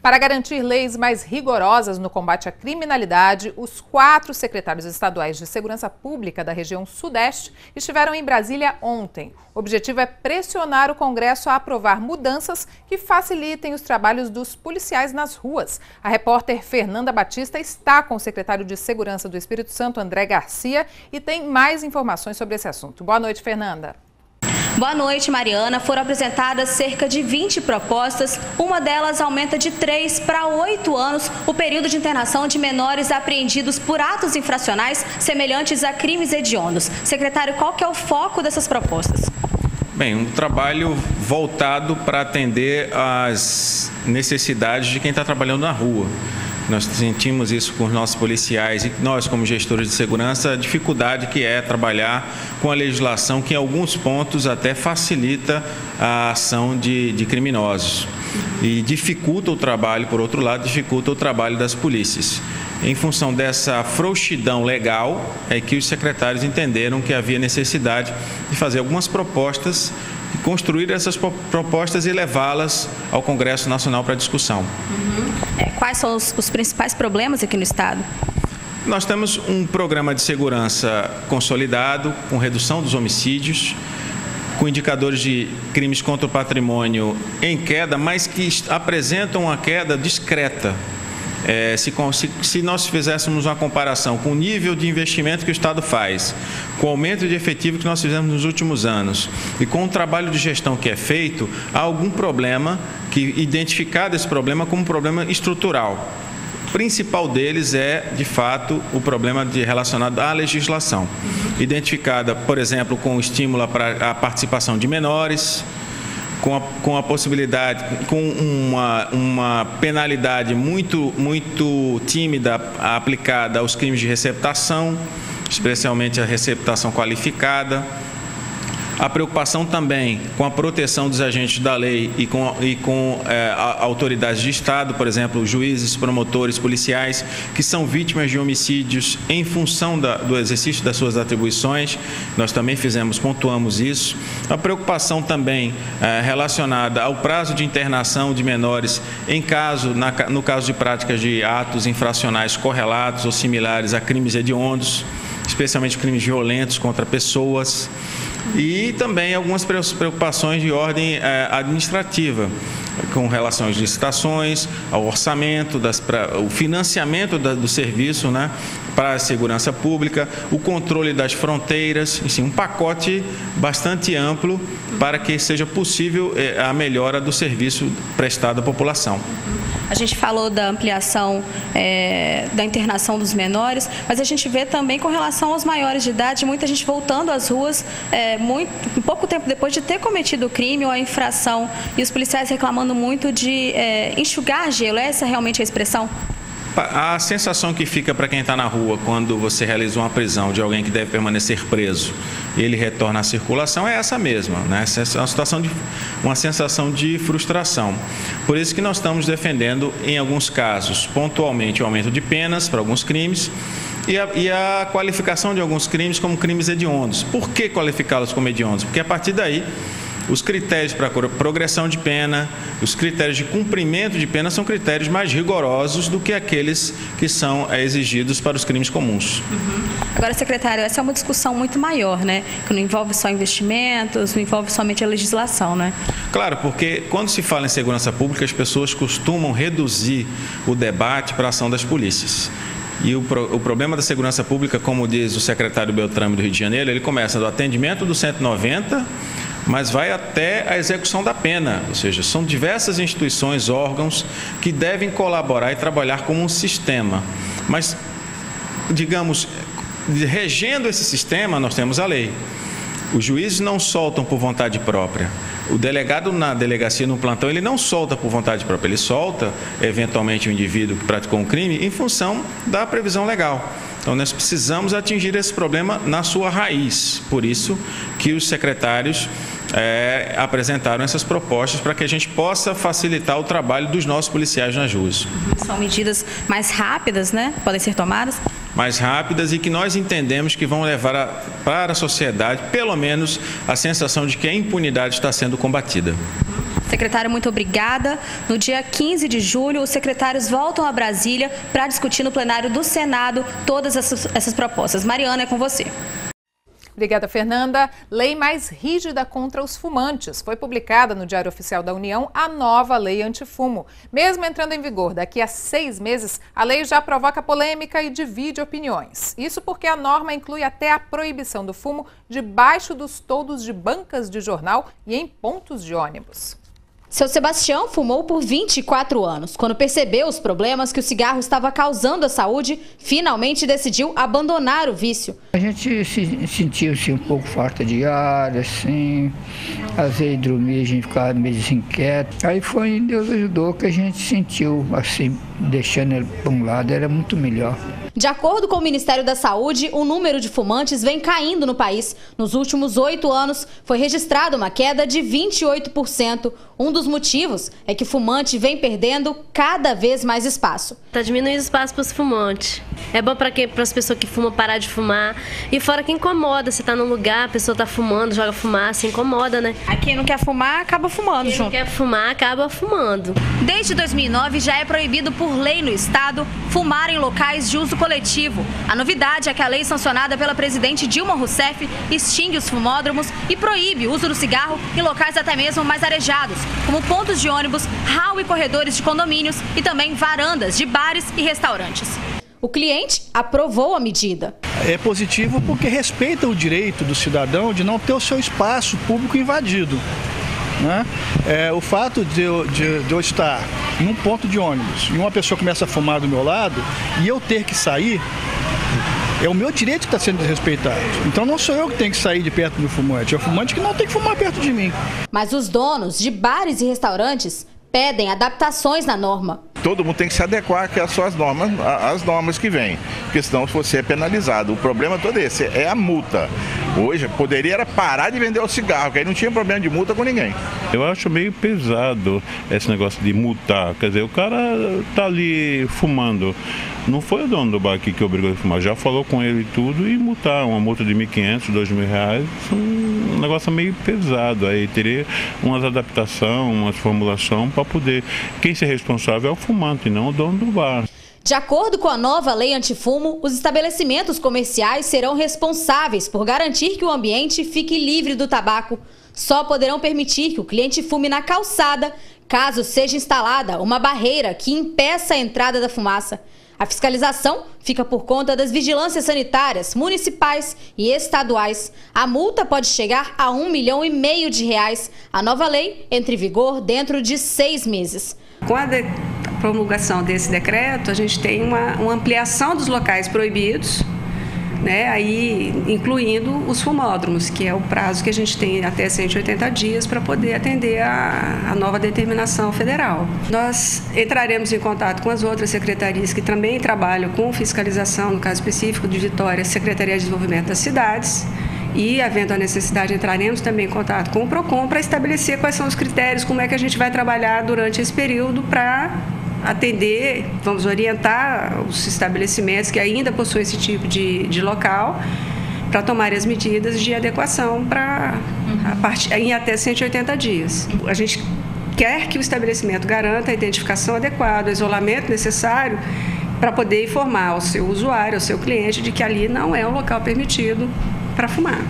Para garantir leis mais rigorosas no combate à criminalidade, os 4 secretários estaduais de Segurança Pública da região Sudeste estiveram em Brasília ontem. O objetivo é pressionar o Congresso a aprovar mudanças que facilitem os trabalhos dos policiais nas ruas. A repórter Fernanda Batista está com o secretário de Segurança do Espírito Santo, André Garcia, e tem mais informações sobre esse assunto. Boa noite, Fernanda. Boa noite, Mariana. Foram apresentadas cerca de 20 propostas. Uma delas aumenta de 3 para 8 anos o período de internação de menores apreendidos por atos infracionais semelhantes a crimes hediondos. Secretário, qual que é o foco dessas propostas? Bem, um trabalho voltado para atender às necessidades de quem está trabalhando na rua. Nós sentimos isso com os nossos policiais e nós, como gestores de segurança, a dificuldade que é trabalhar com a legislação que, em alguns pontos, até facilita a ação de criminosos. E dificulta o trabalho, por outro lado, dificulta o trabalho das polícias. Em função dessa frouxidão legal, é que os secretários entenderam que havia necessidade de fazer algumas propostas, de construir essas propostas e levá-las ao Congresso Nacional para discussão. Quais são os principais problemas aqui no Estado? Nós temos um programa de segurança consolidado, com redução dos homicídios, com indicadores de crimes contra o patrimônio em queda, mas que apresentam uma queda discreta. Se nós fizéssemos uma comparação com o nível de investimento que o Estado faz, com o aumento de efetivo que nós fizemos nos últimos anos e com o trabalho de gestão que é feito, há algum problema, identificado esse problema como um problema estrutural. O principal deles é, de fato, o problema relacionado à legislação, identificada, por exemplo, com o estímulo para a participação de menores, com a possibilidade, com uma penalidade muito tímida aplicada aos crimes de receptação, especialmente a receptação qualificada. A preocupação também com a proteção dos agentes da lei e com autoridades de Estado, por exemplo, juízes, promotores, policiais, que são vítimas de homicídios em função do exercício das suas atribuições. Nós também pontuamos isso. A preocupação também relacionada ao prazo de internação de menores no caso de práticas de atos infracionais correlatos ou similares a crimes hediondos, especialmente crimes violentos contra pessoas. E também algumas preocupações de ordem administrativa, com relação às licitações, ao orçamento, o financiamento do serviço, né, para a segurança pública, o controle das fronteiras, enfim, um pacote bastante amplo para que seja possível a melhora do serviço prestado à população. A gente falou da ampliação da internação dos menores, mas a gente vê também com relação aos maiores de idade, muita gente voltando às ruas pouco tempo depois de ter cometido o crime ou a infração, e os policiais reclamando muito de enxugar gelo. Essa é realmente a expressão? A sensação que fica para quem está na rua quando você realiza uma prisão de alguém que deve permanecer preso e ele retorna à circulação é essa mesma, né? É uma sensação de frustração. Por isso que nós estamos defendendo, em alguns casos, pontualmente o aumento de penas para alguns crimes e a qualificação de alguns crimes como crimes hediondos. Por que qualificá-los como hediondos? Porque a partir daí os critérios para progressão de pena, os critérios de cumprimento de pena são critérios mais rigorosos do que aqueles que são exigidos para os crimes comuns. Agora, secretário, essa é uma discussão muito maior, né? Que não envolve só investimentos, não envolve somente a legislação, né? Claro, porque quando se fala em segurança pública, as pessoas costumam reduzir o debate para a ação das polícias. E o problema da segurança pública, como diz o secretário Beltrame do Rio de Janeiro, ele começa do atendimento do 190, mas vai até a execução da pena, ou seja, são diversas instituições, órgãos que devem colaborar e trabalhar como um sistema. Mas, digamos, regendo esse sistema, nós temos a lei. Os juízes não soltam por vontade própria. O delegado na delegacia, no plantão, ele não solta por vontade própria, ele solta, eventualmente, o indivíduo que praticou um crime em função da previsão legal. Então, nós precisamos atingir esse problema na sua raiz. Por isso que os secretários apresentaram essas propostas para que a gente possa facilitar o trabalho dos nossos policiais nas ruas. São medidas mais rápidas, né? Podem ser tomadas? Mais rápidas e que nós entendemos que vão levar para a sociedade, pelo menos, a sensação de que a impunidade está sendo combatida. Secretário, muito obrigada. No dia 15 de julho, os secretários voltam a Brasília para discutir no plenário do Senado todas essas propostas. Mariana, é com você. Obrigada, Fernanda. Lei mais rígida contra os fumantes. Foi publicada no Diário Oficial da União a nova lei antifumo. Mesmo entrando em vigor daqui a 6 meses, a lei já provoca polêmica e divide opiniões. Isso porque a norma inclui até a proibição do fumo debaixo dos toldos de bancas de jornal e em pontos de ônibus. Seu Sebastião fumou por 24 anos. Quando percebeu os problemas que o cigarro estava causando à saúde, finalmente decidiu abandonar o vício. A gente sentiu-se um pouco falta de ar, assim, às vezes dormia, a gente ficava meio desinquieto. Aí foi, Deus ajudou, que a gente sentiu, assim, deixando ele para um lado, era muito melhor. De acordo com o Ministério da Saúde, o número de fumantes vem caindo no país. Nos últimos 8 anos, foi registrada uma queda de 28%. Um dos motivos é que o fumante vem perdendo cada vez mais espaço. Está diminuindo o espaço para os fumantes. É bom para as pessoas que fumam parar de fumar. E fora que incomoda, você está num lugar, a pessoa está fumando, joga fumaça, incomoda, né? A quem não quer fumar, acaba fumando junto. Quem não quer fumar, acaba fumando. Desde 2009, já é proibido por lei no estado fumar em locais de uso coletivo. A novidade é que a lei sancionada pela presidente Dilma Rousseff extingue os fumódromos e proíbe o uso do cigarro em locais até mesmo mais arejados, como pontos de ônibus, hall e corredores de condomínios e também varandas de bares e restaurantes. O cliente aprovou a medida. É positivo porque respeita o direito do cidadão de não ter o seu espaço público invadido. Né? O fato de eu estar num ponto de ônibus e uma pessoa começa a fumar do meu lado e eu ter que sair, é o meu direito que está sendo desrespeitado. Então não sou eu que tenho que sair de perto do fumante, é o fumante que não tem que fumar perto de mim. Mas os donos de bares e restaurantes pedem adaptações na norma. Todo mundo tem que se adequar às normas que vêm, porque senão você é penalizado. O problema todo esse é a multa. Hoje poderia parar de vender o cigarro, que aí não tinha problema de multa com ninguém. Eu acho meio pesado esse negócio de multar. Quer dizer, o cara tá ali fumando. Não foi o dono do bar aqui que obrigou ele a fumar. Já falou com ele tudo e multar. Uma multa de R$1.500, R$2.000. Um negócio meio pesado. Aí teria umas adaptações, umas formulações para poder... Quem ser responsável é o fumante, não o dono do bar. De acordo com a nova lei antifumo, os estabelecimentos comerciais serão responsáveis por garantir que o ambiente fique livre do tabaco. Só poderão permitir que o cliente fume na calçada, caso seja instalada uma barreira que impeça a entrada da fumaça. A fiscalização fica por conta das vigilâncias sanitárias municipais e estaduais. A multa pode chegar a R$1,5 milhão. A nova lei entra em vigor dentro de 6 meses. Com a promulgação desse decreto, a gente tem uma ampliação dos locais proibidos, né, aí incluindo os fumódromos, que é o prazo que a gente tem até 180 dias para poder atender a nova determinação federal. Nós entraremos em contato com as outras secretarias que também trabalham com fiscalização, no caso específico de Vitória, Secretaria de Desenvolvimento das Cidades, e, havendo a necessidade, entraremos também em contato com o PROCON para estabelecer quais são os critérios, como é que a gente vai trabalhar durante esse período para atender, vamos orientar os estabelecimentos que ainda possuem esse tipo de local para tomarem as medidas de adequação em até 180 dias. A gente quer que o estabelecimento garanta a identificação adequada, o isolamento necessário para poder informar ao seu usuário, ao seu cliente, de que ali não é um local permitido para fumar.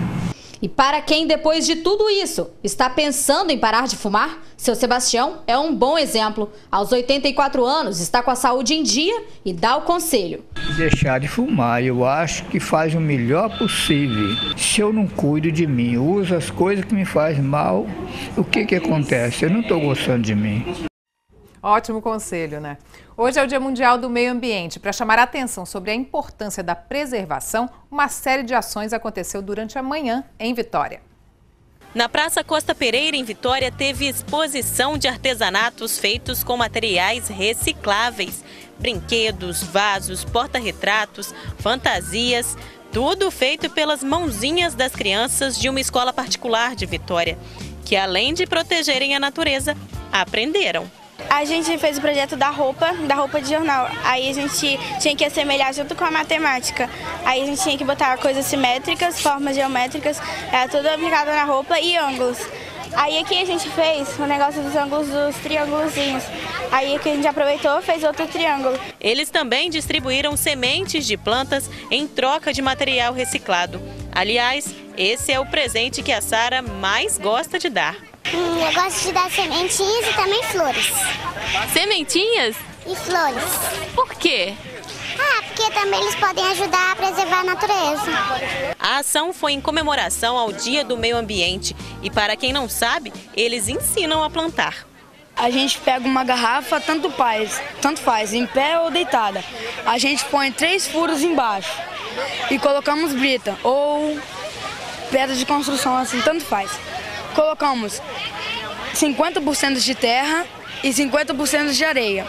E para quem, depois de tudo isso, está pensando em parar de fumar, seu Sebastião é um bom exemplo. Aos 84 anos, está com a saúde em dia e dá o conselho. Deixar de fumar, eu acho que faz o melhor possível. Se eu não cuido de mim, uso as coisas que me fazem mal, o que acontece? Eu não estou gostando de mim. Ótimo conselho, né? Hoje é o Dia Mundial do Meio Ambiente. Para chamar a atenção sobre a importância da preservação, uma série de ações aconteceu durante a manhã em Vitória. Na Praça Costa Pereira, em Vitória, teve exposição de artesanatos feitos com materiais recicláveis. Brinquedos, vasos, porta-retratos, fantasias, tudo feito pelas mãozinhas das crianças de uma escola particular de Vitória, que além de protegerem a natureza, aprenderam. A gente fez o projeto da roupa de jornal. Aí a gente tinha que assemelhar junto com a matemática. Aí a gente tinha que botar coisas simétricas, formas geométricas, tudo aplicado na roupa e ângulos. Aí aqui a gente fez o negócio dos ângulos dos triângulozinhos. Aí aqui a gente aproveitou e fez outro triângulo. Eles também distribuíram sementes de plantas em troca de material reciclado. Aliás, esse é o presente que a Sara mais gosta de dar. Eu gosto de dar sementinhas e também flores. Sementinhas? E flores. Por quê? Porque também eles podem ajudar a preservar a natureza. A ação foi em comemoração ao Dia do Meio Ambiente e, para quem não sabe, eles ensinam a plantar. A gente pega uma garrafa, tanto faz, em pé ou deitada. A gente põe 3 furos embaixo e colocamos brita ou pedra de construção, assim, tanto faz. Colocamos 50% de terra e 50% de areia.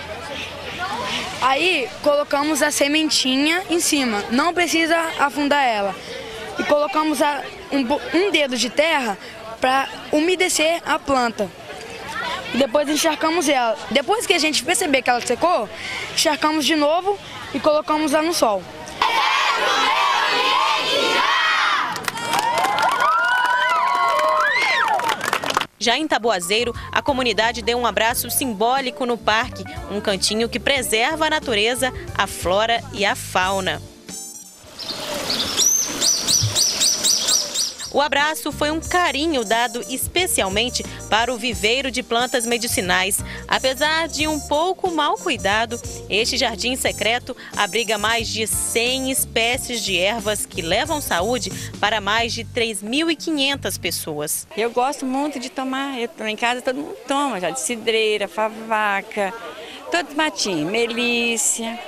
Aí colocamos a sementinha em cima, não precisa afundar ela. E colocamos um dedo de terra para umedecer a planta. E depois encharcamos ela. Depois que a gente perceber que ela secou, encharcamos de novo e colocamos ela no sol. Já em Taboazeiro, a comunidade deu um abraço simbólico no parque, um cantinho que preserva a natureza, a flora e a fauna. O abraço foi um carinho dado especialmente para o viveiro de plantas medicinais. Apesar de um pouco mal cuidado, este jardim secreto abriga mais de 100 espécies de ervas que levam saúde para mais de 3.500 pessoas. Eu gosto muito de tomar, em casa todo mundo toma, já de cidreira, favaca, todos matinhos, melícia.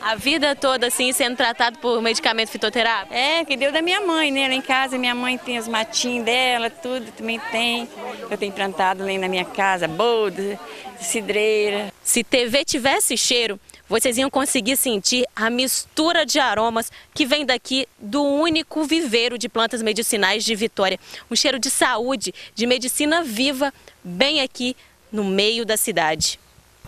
A vida toda assim sendo tratado por medicamento fitoterápico? Que deu da minha mãe, né? Lá em casa minha mãe tem os matinhos dela, tudo também tem. Eu tenho plantado lá na minha casa, boldo, cidreira. Se TV tivesse cheiro, vocês iam conseguir sentir a mistura de aromas que vem daqui do único viveiro de plantas medicinais de Vitória. Um cheiro de saúde, de medicina viva, bem aqui no meio da cidade.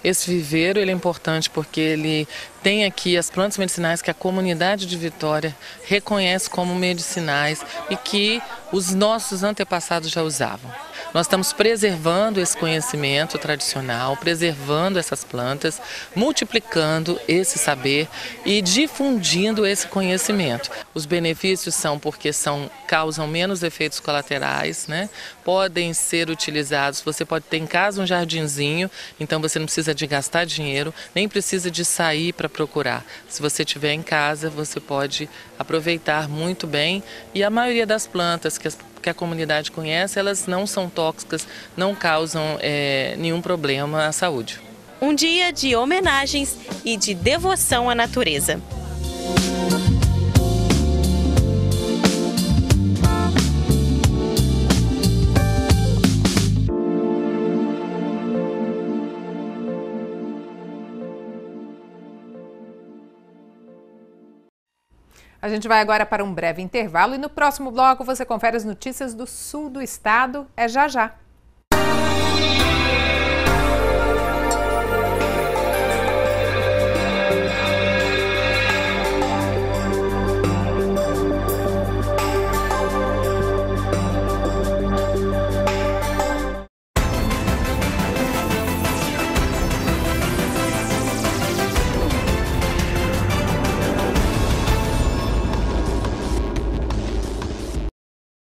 Esse viveiro ele é importante porque ele tem aqui as plantas medicinais que a comunidade de Vitória reconhece como medicinais e que os nossos antepassados já usavam. Nós estamos preservando esse conhecimento tradicional, preservando essas plantas, multiplicando esse saber e difundindo esse conhecimento. Os benefícios são porque causam menos efeitos colaterais, né? Podem ser utilizados, você pode ter em casa um jardinzinho, então você não precisa de gastar dinheiro, nem precisa de sair para procurar. Se você tiver em casa, você pode aproveitar muito bem e a maioria das plantas que a comunidade conhece, elas não são tóxicas, não causam nenhum problema à saúde. Um dia de homenagens e de devoção à natureza. A gente vai agora para um breve intervalo e no próximo bloco você confere as notícias do sul do estado. É já já.